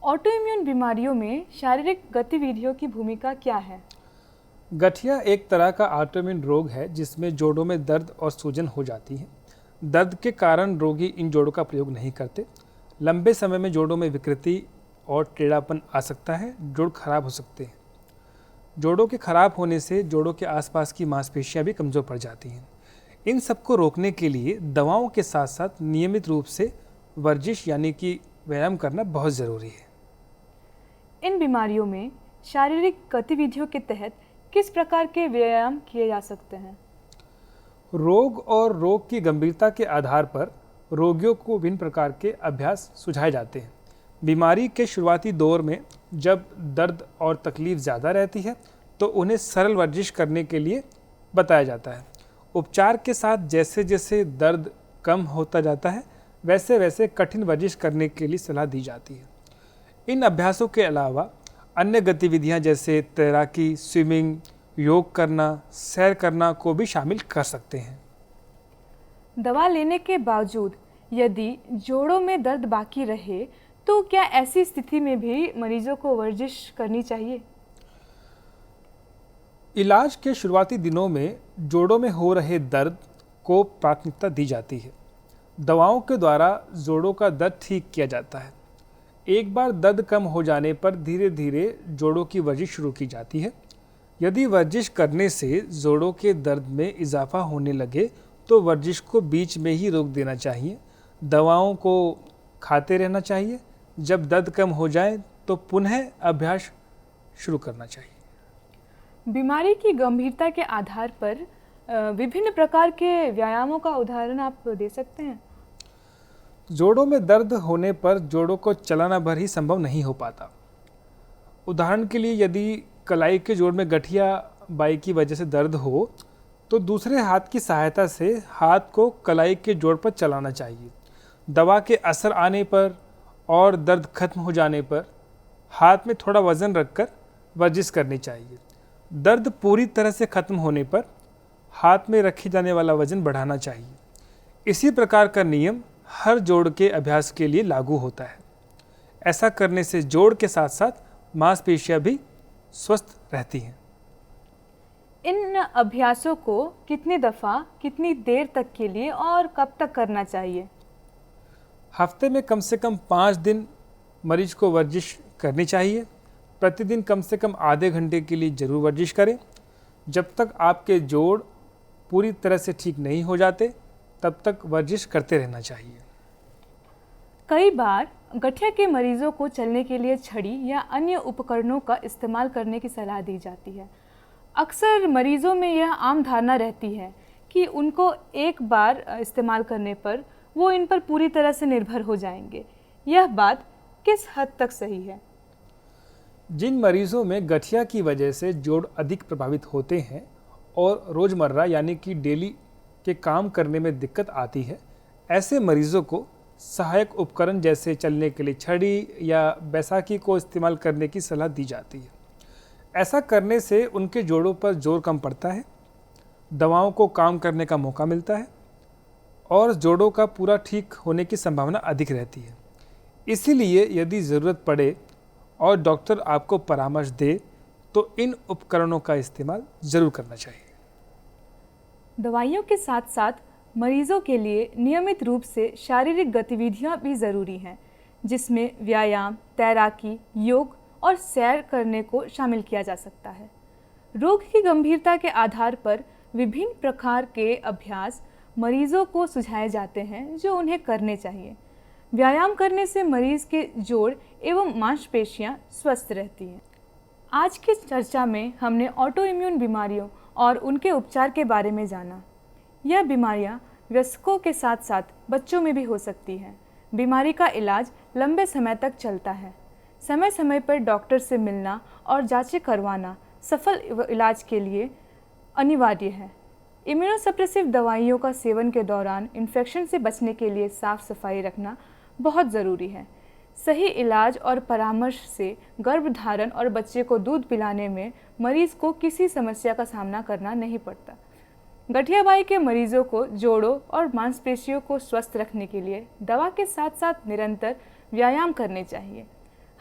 Autoimmune बीमारियों में शारीरिक गतिविधियों की भूमिका क्या है? गठिया एक तरह का ऑटोइम्यून रोग है जिसमें जोड़ों में दर्द और सूजन हो जाती है। दर्द के कारण रोगी इन जोड़ों का प्रयोग नहीं करते। लंबे समय में जोड़ों में विकृति और टेढ़ापन आ सकता है, जोड़ खराब हो सकते हैं। जोड़ों के खराब होने से जोड़ों के आसपास की मांसपेशियां भी कमज़ोर पड़ जाती हैं। इन सबको रोकने के लिए दवाओं के साथ साथ नियमित रूप से वर्जिश यानी कि व्यायाम करना बहुत ज़रूरी है। इन बीमारियों में शारीरिक गतिविधियों के तहत किस प्रकार के व्यायाम किए जा सकते हैं? रोग और रोग की गंभीरता के आधार पर रोगियों को विभिन्न प्रकार के अभ्यास सुझाए जाते हैं। बीमारी के शुरुआती दौर में जब दर्द और तकलीफ ज़्यादा रहती है तो उन्हें सरल वर्जिश करने के लिए बताया जाता है। उपचार के साथ जैसे जैसे दर्द कम होता जाता है वैसे वैसे कठिन वर्जिश करने के लिए सलाह दी जाती है। इन अभ्यासों के अलावा अन्य गतिविधियां जैसे तैराकी, स्विमिंग, योग करना, सैर करना को भी शामिल कर सकते हैं। दवा लेने के बावजूद यदि जोड़ों में दर्द बाकी रहे तो क्या ऐसी स्थिति में भी मरीजों को वर्जिश करनी चाहिए? इलाज के शुरुआती दिनों में जोड़ों में हो रहे दर्द को प्राथमिकता दी जाती है। दवाओं के द्वारा जोड़ों का दर्द ठीक किया जाता है। एक बार दर्द कम हो जाने पर धीरे धीरे जोड़ों की वर्जिश शुरू की जाती है। यदि वर्जिश करने से जोड़ों के दर्द में इजाफा होने लगे तो वर्जिश को बीच में ही रोक देना चाहिए। दवाओं को खाते रहना चाहिए। जब दर्द कम हो जाए तो पुनः अभ्यास शुरू करना चाहिए। बीमारी की गंभीरता के आधार पर विभिन्न प्रकार के व्यायामों का उदाहरण आप दे सकते हैं? जोड़ों में दर्द होने पर जोड़ों को चलाना भर ही संभव नहीं हो पाता। उदाहरण के लिए यदि कलाई के जोड़ में गठिया बाई की वजह से दर्द हो तो दूसरे हाथ की सहायता से हाथ को कलाई के जोड़ पर चलाना चाहिए। दवा के असर आने पर और दर्द खत्म हो जाने पर हाथ में थोड़ा वज़न रखकर वर्जिश करनी चाहिए। दर्द पूरी तरह से खत्म होने पर हाथ में रखे जाने वाला वज़न बढ़ाना चाहिए। इसी प्रकार का नियम हर जोड़ के अभ्यास के लिए लागू होता है। ऐसा करने से जोड़ के साथ साथ मांसपेशियां भी स्वस्थ रहती हैं। इन अभ्यासों को कितनी दफ़ा, कितनी देर तक के लिए और कब तक करना चाहिए? हफ्ते में कम से कम 5 दिन मरीज को वर्जिश करनी चाहिए। प्रतिदिन कम से कम आधे घंटे के लिए ज़रूर वर्जिश करें। जब तक आपके जोड़ पूरी तरह से ठीक नहीं हो जाते तब तक वर्जिश करते रहना चाहिए। कई बार गठिया के मरीजों को चलने के लिए छड़ी या अन्य उपकरणों का इस्तेमाल करने की सलाह दी जाती है। अक्सर मरीजों में यह आम धारणा रहती है कि उनको एक बार इस्तेमाल करने पर वो इन पर पूरी तरह से निर्भर हो जाएंगे। यह बात किस हद तक सही है? जिन मरीजों में गठिया की वजह से जोड़ अधिक प्रभावित होते हैं और रोज़मर्रा यानी कि डेली के काम करने में दिक्कत आती है, ऐसे मरीजों को सहायक उपकरण जैसे चलने के लिए छड़ी या बैसाखी को इस्तेमाल करने की सलाह दी जाती है। ऐसा करने से उनके जोड़ों पर जोर कम पड़ता है, दवाओं को काम करने का मौका मिलता है और जोड़ों का पूरा ठीक होने की संभावना अधिक रहती है। इसीलिए यदि ज़रूरत पड़े और डॉक्टर आपको परामर्श दे तो इन उपकरणों का इस्तेमाल ज़रूर करना चाहिए। दवाइयों के साथ साथ मरीजों के लिए नियमित रूप से शारीरिक गतिविधियां भी ज़रूरी हैं, जिसमें व्यायाम, तैराकी, योग और सैर करने को शामिल किया जा सकता है। रोग की गंभीरता के आधार पर विभिन्न प्रकार के अभ्यास मरीजों को सुझाए जाते हैं जो उन्हें करने चाहिए। व्यायाम करने से मरीज के जोड़ एवं मांसपेशियां स्वस्थ रहती हैं। आज की चर्चा में हमने ऑटोइम्यून बीमारियों और उनके उपचार के बारे में जाना। यह बीमारियां वयस्कों के साथ साथ बच्चों में भी हो सकती हैं। बीमारी का इलाज लंबे समय तक चलता है। समय समय पर डॉक्टर से मिलना और जांचें करवाना सफल इलाज के लिए अनिवार्य है। इम्यूनोसप्रेसिव दवाइयों का सेवन के दौरान इन्फेक्शन से बचने के लिए साफ सफाई रखना बहुत ज़रूरी है। सही इलाज और परामर्श से गर्भधारण और बच्चे को दूध पिलाने में मरीज को किसी समस्या का सामना करना नहीं पड़ता। गठियाबाई के मरीजों को जोड़ों और मांसपेशियों को स्वस्थ रखने के लिए दवा के साथ साथ निरंतर व्यायाम करने चाहिए।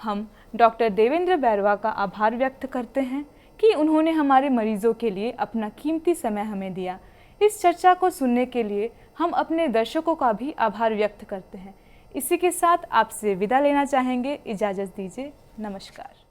हम डॉक्टर देवेंद्र बैरवा का आभार व्यक्त करते हैं कि उन्होंने हमारे मरीजों के लिए अपना कीमती समय हमें दिया। इस चर्चा को सुनने के लिए हम अपने दर्शकों का भी आभार व्यक्त करते हैं। इसी के साथ आपसे विदा लेना चाहेंगे। इजाज़त दीजिए। नमस्कार।